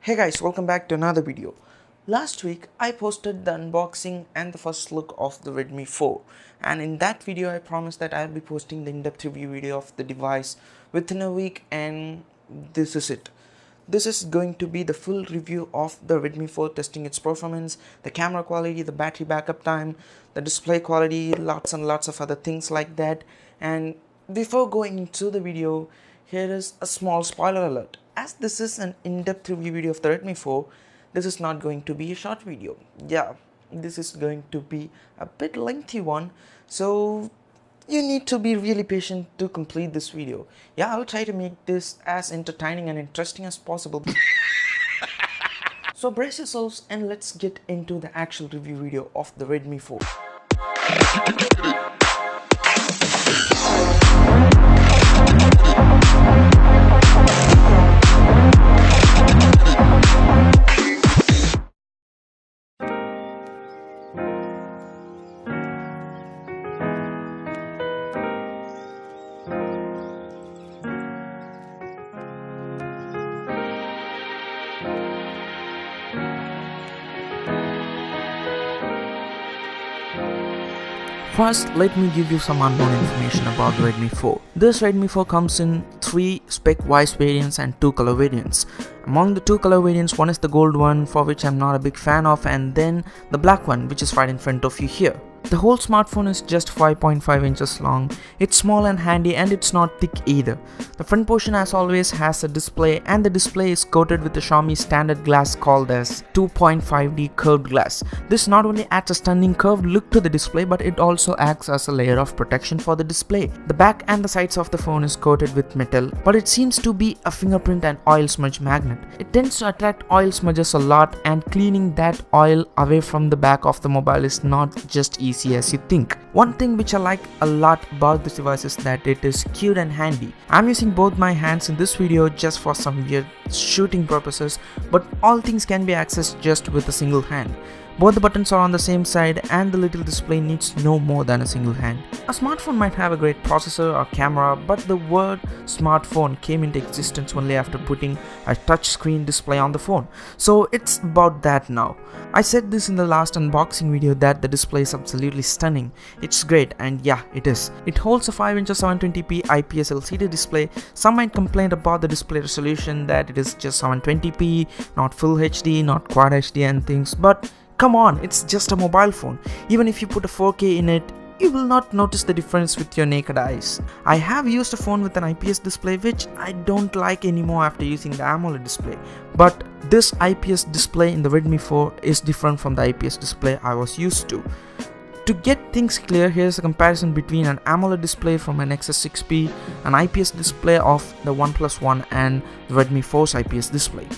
Hey guys, welcome back to another video. Last week I posted the unboxing and the first look of the Redmi 4, and in that video I promised that I'll be posting the in-depth review video of the device within a week, and this is it. This is going to be the full review of the Redmi 4, testing its performance, the camera quality, the battery backup time, the display quality, lots and lots of other things like that. And before going into the video, here is a small spoiler alert. As this is an in-depth review video of the Redmi 4, this is not going to be a short video. Yeah, this is going to be a bit lengthy one, so you need to be really patient to complete this video. Yeah, I'll try to make this as entertaining and interesting as possible. So brace yourselves and let's get into the actual review video of the Redmi 4. First, let me give you some unknown information about the Redmi 4. This Redmi 4 comes in 3 spec-wise variants and 2 color variants. Among the 2 color variants, one is the gold one, for which I'm not a big fan of, and then the black one, which is right in front of you here. The whole smartphone is just 5.5 inches long. It's small and handy, and it's not thick either. The front portion, as always, has a display, and the display is coated with the Xiaomi standard glass called as 2.5D curved glass. This not only adds a stunning curved look to the display, but it also acts as a layer of protection for the display. The back and the sides of the phone is coated with metal, but it seems to be a fingerprint and oil smudge magnet. It tends to attract oil smudges a lot, and cleaning that oil away from the back of the mobile is not just easy as you think. One thing which I like a lot about this device is that it is cute and handy. I'm using both my hands in this video just for some weird shooting purposes, but all things can be accessed just with a single hand. Both the buttons are on the same side, and the little display needs no more than a single hand. A smartphone might have a great processor or camera, but the word smartphone came into existence only after putting a touchscreen display on the phone. So it's about that now. I said this in the last unboxing video that the display is absolutely stunning. It's great, and yeah, it is. It holds a 5-inch 720p IPS LCD display. Some might complain about the display resolution, that it is just 720p, not full HD, not quad HD and things, but come on, it's just a mobile phone. Even if you put a 4K in it, you will not notice the difference with your naked eyes. I have used a phone with an IPS display, which I don't like anymore after using the AMOLED display. But this IPS display in the Redmi 4 is different from the IPS display I was used to. To get things clear, here's a comparison between an AMOLED display from an Nexus 6P, an IPS display of the OnePlus One, and the Redmi 4's IPS display.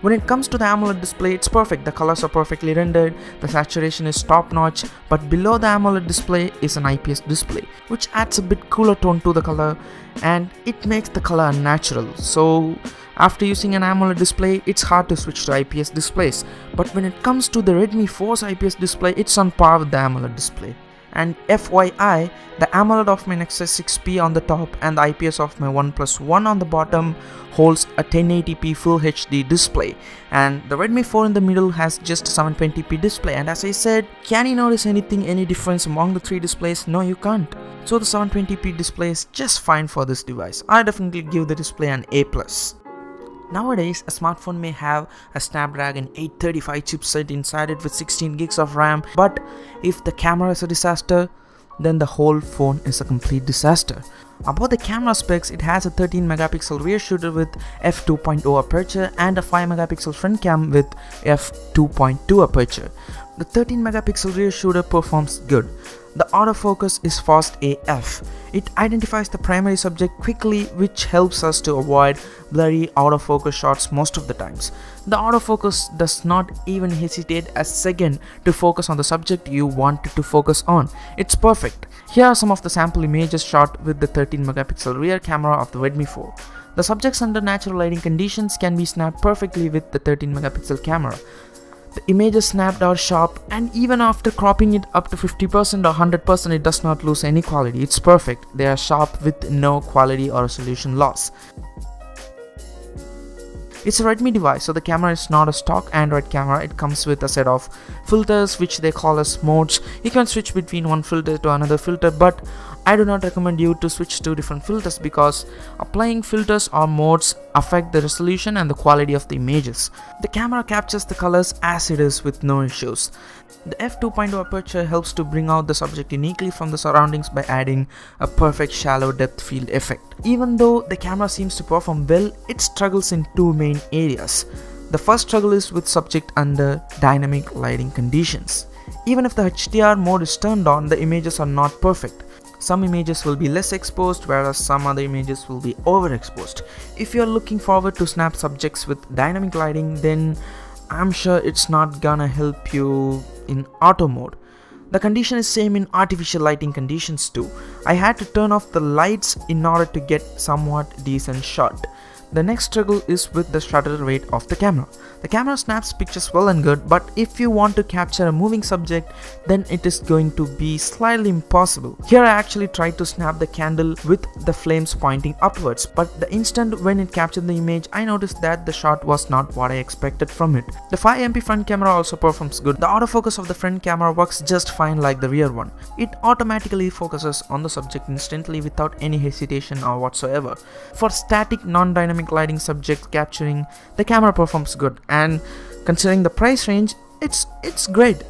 When it comes to the AMOLED display, it's perfect. The colors are perfectly rendered, the saturation is top notch, but below the AMOLED display is an IPS display, which adds a bit cooler tone to the color, and it makes the color unnatural. So after using an AMOLED display, it's hard to switch to IPS displays. But when it comes to the Redmi 4's IPS display, it's on par with the AMOLED display. And FYI, the AMOLED of my Nexus 6P on the top and the IPS of my OnePlus One on the bottom holds a 1080p Full HD display, and the Redmi 4 in the middle has just a 720p display. And as I said, can you notice any difference among the 3 displays? No, you can't. So the 720p display is just fine for this device. I definitely give the display an A+. Nowadays, a smartphone may have a Snapdragon 835 chipset inside it with 16 gigs of RAM, but if the camera is a disaster, then the whole phone is a complete disaster. About the camera specs, it has a 13 megapixel rear shooter with f2.0 aperture and a 5 megapixel front cam with f2.2 aperture. The 13 megapixel rear shooter performs good. The autofocus is fast AF. It identifies the primary subject quickly, which helps us to avoid blurry autofocus shots most of the times. The autofocus does not even hesitate a second to focus on the subject you want it to focus on. It's perfect. Here are some of the sample images shot with the 13 megapixel rear camera of the Redmi 4. The subjects under natural lighting conditions can be snapped perfectly with the 13 megapixel camera. The images snapped are sharp, and even after cropping it up to 50% or 100%, it does not lose any quality. It's perfect. They are sharp with no quality or resolution loss. It's a Redmi device, so the camera is not a stock Android camera. It comes with a set of filters which they call as modes. You can switch between one filter to another filter, but I do not recommend you to switch to different filters because applying filters or modes affect the resolution and the quality of the images. The camera captures the colors as it is with no issues. The f2.0 aperture helps to bring out the subject uniquely from the surroundings by adding a perfect shallow depth field effect. Even though the camera seems to perform well, it struggles in two main areas. The first struggle is with subject under dynamic lighting conditions. Even if the HDR mode is turned on, the images are not perfect. Some images will be less exposed, whereas some other images will be overexposed. If you are looking forward to snap subjects with dynamic lighting, then I'm sure it's not gonna help you in auto mode. The condition is same in artificial lighting conditions too. I had to turn off the lights in order to get somewhat decent shot. The next struggle is with the shutter rate of the camera. The camera snaps pictures well and good, but if you want to capture a moving subject, then it is going to be slightly impossible. Here I actually tried to snap the candle with the flames pointing upwards, but the instant when it captured the image, I noticed that the shot was not what I expected from it. The 5MP front camera also performs good. The autofocus of the front camera works just fine like the rear one. It automatically focuses on the subject instantly without any hesitation or whatsoever. For static non-dynamic lighting subject capturing, the camera performs good, and considering the price range, it's great.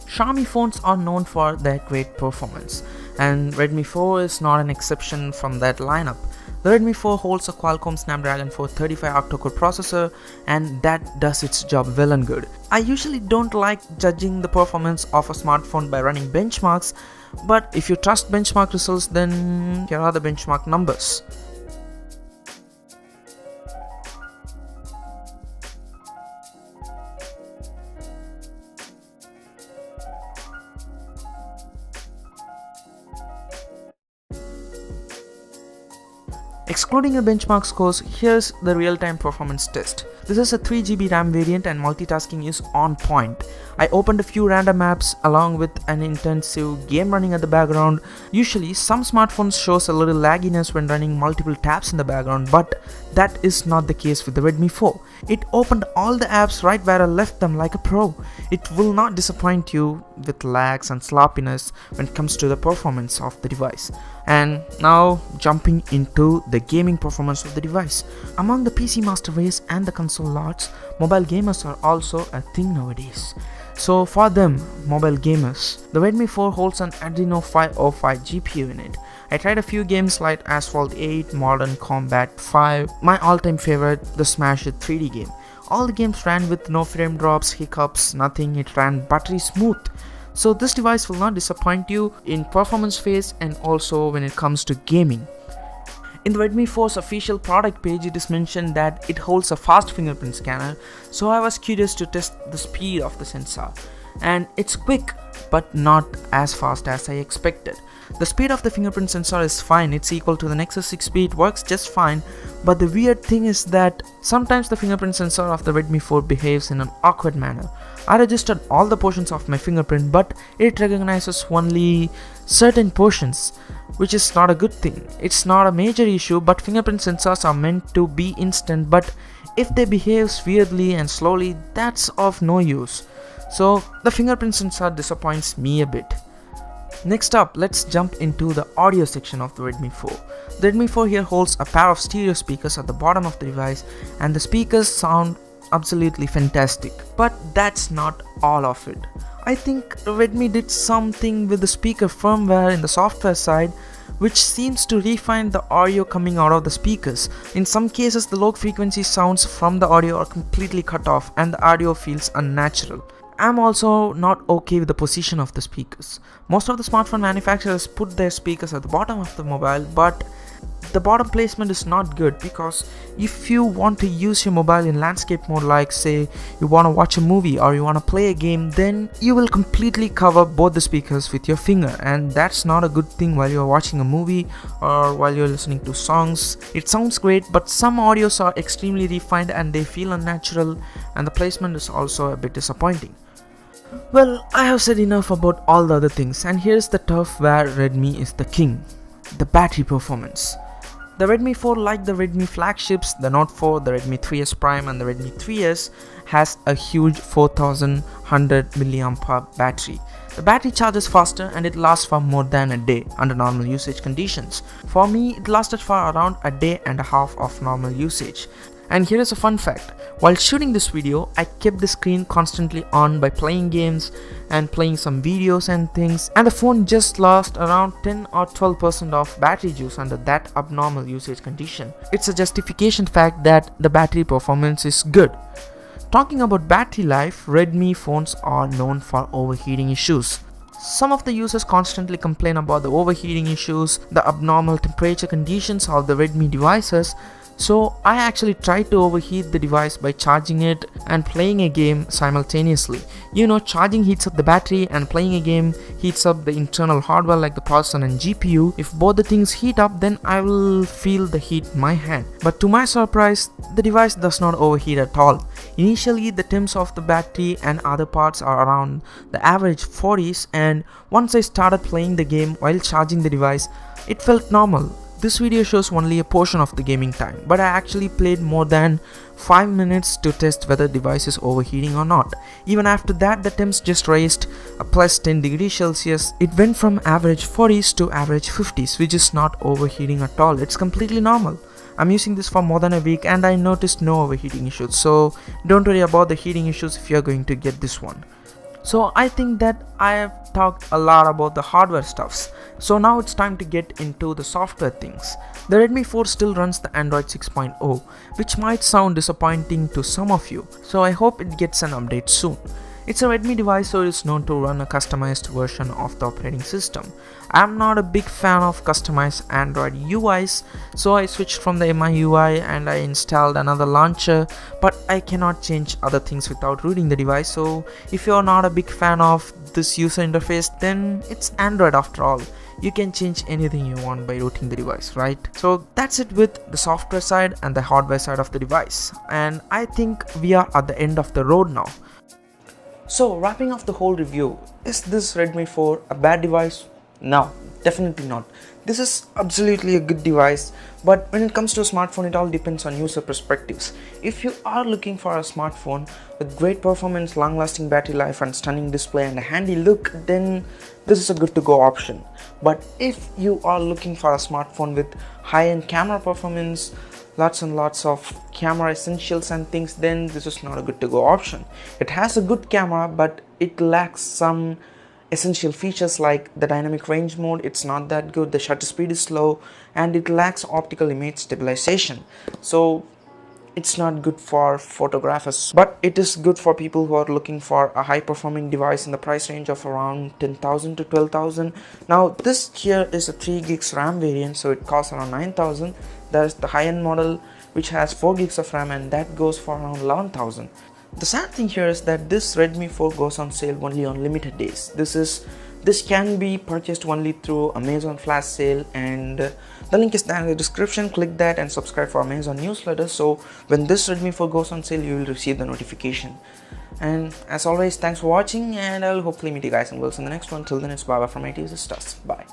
Xiaomi phones are known for their great performance, and Redmi 4 is not an exception from that lineup. The Redmi 4 holds a Qualcomm Snapdragon 435 octa-core processor, and that does its job well and good. I usually don't like judging the performance of a smartphone by running benchmarks, but if you trust benchmark results, then here are the benchmark numbers. Excluding the benchmark scores, here's the real-time performance test. This is a 3GB RAM variant and multitasking is on point. I opened a few random apps along with an intensive game running at the background. Usually some smartphones shows a little lagginess when running multiple tabs in the background, but that is not the case with the Redmi 4. It opened all the apps right where I left them like a pro. It will not disappoint you with lags and sloppiness when it comes to the performance of the device. And now jumping into the gaming performance of the device. Among the PC master race and the console lords, mobile gamers are also a thing nowadays. So for them, mobile gamers, the Redmi 4 holds an Adreno 505 GPU in it. I tried a few games like Asphalt 8, Modern Combat 5, my all-time favorite, the Smash It 3D game. All the games ran with no frame drops, hiccups, nothing. It ran buttery smooth. So this device will not disappoint you in performance phase and also when it comes to gaming. In the Redmi 4's official product page, it is mentioned that it holds a fast fingerprint scanner, so I was curious to test the speed of the sensor. And it's quick, but not as fast as I expected. The speed of the fingerprint sensor is fine, it's equal to the Nexus 6 speed, works just fine, but the weird thing is that sometimes the fingerprint sensor of the Redmi 4 behaves in an awkward manner. I registered all the portions of my fingerprint, but it recognizes only certain portions, which is not a good thing. It's not a major issue, but fingerprint sensors are meant to be instant, but if they behave weirdly and slowly, that's of no use. So the fingerprint sensor disappoints me a bit. Next up, let's jump into the audio section of the Redmi 4. The Redmi 4 here holds a pair of stereo speakers at the bottom of the device, and the speakers sound absolutely fantastic. But that's not all of it. I think Redmi did something with the speaker firmware in the software side, which seems to refine the audio coming out of the speakers. In some cases, the low frequency sounds from the audio are completely cut off and the audio feels unnatural. I'm also not okay with the position of the speakers. Most of the smartphone manufacturers put their speakers at the bottom of the mobile, but the bottom placement is not good, because if you want to use your mobile in landscape mode, like say you want to watch a movie or you want to play a game, then you will completely cover both the speakers with your finger, and that's not a good thing while you're watching a movie or while you're listening to songs. It sounds great, but some audios are extremely refined and they feel unnatural, and the placement is also a bit disappointing. Well, I have said enough about all the other things, and here's the turf where Redmi is the king: the battery performance. The Redmi 4, like the Redmi flagships, the Note 4, the Redmi 3S Prime and the Redmi 3S, has a huge 4100 mAh battery. The battery charges faster and it lasts for more than a day under normal usage conditions. For me, it lasted for around a day and a half of normal usage. And here is a fun fact. While shooting this video, I kept the screen constantly on by playing games and playing some videos and things, and the phone just lost around 10 or 12% of battery juice under that abnormal usage condition. It's a justification fact that the battery performance is good. Talking about battery life, Redmi phones are known for overheating issues. Some of the users constantly complain about the overheating issues, the abnormal temperature conditions of the Redmi devices. So I actually tried to overheat the device by charging it and playing a game simultaneously. You know, charging heats up the battery and playing a game heats up the internal hardware like the processor and GPU. If both the things heat up, then I will feel the heat in my hand. But to my surprise, the device does not overheat at all. Initially, the temps of the battery and other parts are around the average 40s, and once I started playing the game while charging the device, it felt normal. This video shows only a portion of the gaming time, but I actually played more than 5 minutes to test whether the device is overheating or not. Even after that, the temps just raised a plus 10 degrees Celsius. It went from average 40s to average 50s, which is not overheating at all. It's completely normal. I'm using this for more than a week and I noticed no overheating issues, so don't worry about the heating issues if you're going to get this one. So I think that I have talked a lot about the hardware stuffs. So now it's time to get into the software things. The Redmi 4 still runs the Android 6.0, which might sound disappointing to some of you. So I hope it gets an update soon. It's a Redmi device, so it is known to run a customized version of the operating system. I'm not a big fan of customized Android UIs, so I switched from the MIUI and I installed another launcher, but I cannot change other things without rooting the device. So if you're not a big fan of this user interface, then it's Android after all. You can change anything you want by rooting the device, right? So that's it with the software side and the hardware side of the device. And I think we are at the end of the road now. So wrapping up the whole review, is this Redmi 4 a bad device? No, definitely not. This is absolutely a good device, but when it comes to a smartphone, it all depends on user perspectives. If you are looking for a smartphone with great performance, long-lasting battery life and stunning display and a handy look, then this is a good to go option. But if you are looking for a smartphone with high-end camera performance, lots and lots of camera essentials and things, then this is not a good to go option. It has a good camera, but it lacks some essential features like the dynamic range mode. It's not that good, the shutter speed is slow, and it lacks optical image stabilization. So it's not good for photographers, but it is good for people who are looking for a high performing device in the price range of around 10,000 to 12,000. Now this here is a 3 gigs RAM variant, so it costs around 9,000. There's the high-end model which has 4 gigs of RAM and that goes for around 11,000. The sad thing here is that this Redmi 4 goes on sale only on limited days. This can be purchased only through Amazon flash sale, and the link is down in the description. Click that and subscribe for Amazon newsletter, so when this Redmi 4 goes on sale, you will receive the notification. And as always, thanks for watching, and I will hopefully meet you guys and girls in the next one. Till then, it's bye bye from IT Assistors. Bye.